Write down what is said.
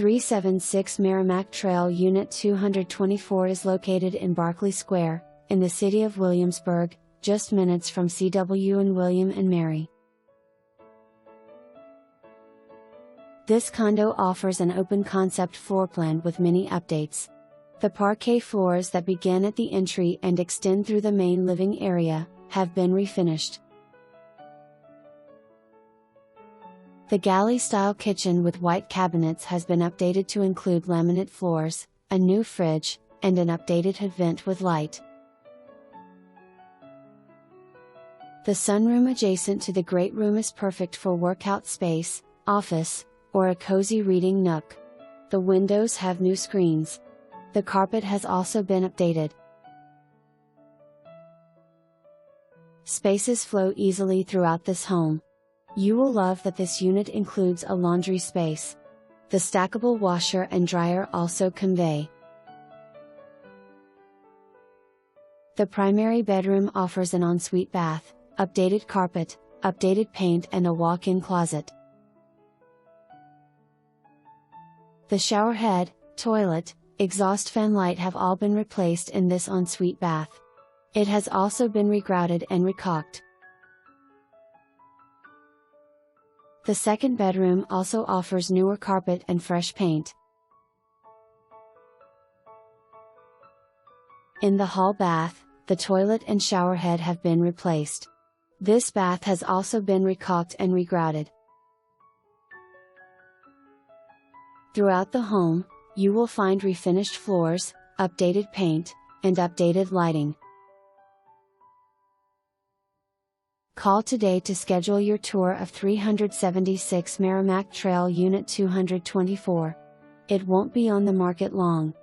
376 Merrimac Trail Unit 224 is located in Barclay Square, in the city of Williamsburg, just minutes from CW and William and Mary. This condo offers an open concept floor plan with many updates. The parquet floors that begin at the entry and extend through the main living area have been refinished. The galley-style kitchen with white cabinets has been updated to include laminate floors, a new fridge, and an updated hood vent with light. The sunroom adjacent to the great room is perfect for workout space, office, or a cozy reading nook. The windows have new screens. The carpet has also been updated. Spaces flow easily throughout this home. You will love that this unit includes a laundry space. The stackable washer and dryer also convey. The primary bedroom offers an ensuite bath, updated carpet, updated paint and a walk-in closet. The shower head, toilet, exhaust fan light have all been replaced in this ensuite bath. It has also been regrouted and recaulked. The second bedroom also offers newer carpet and fresh paint. In the hall bath, the toilet and shower head have been replaced. This bath has also been recaulked and regrouted. Throughout the home, you will find refinished floors, updated paint, and updated lighting. Call today to schedule your tour of 376 Merrimac Trail Unit 224. It won't be on the market long.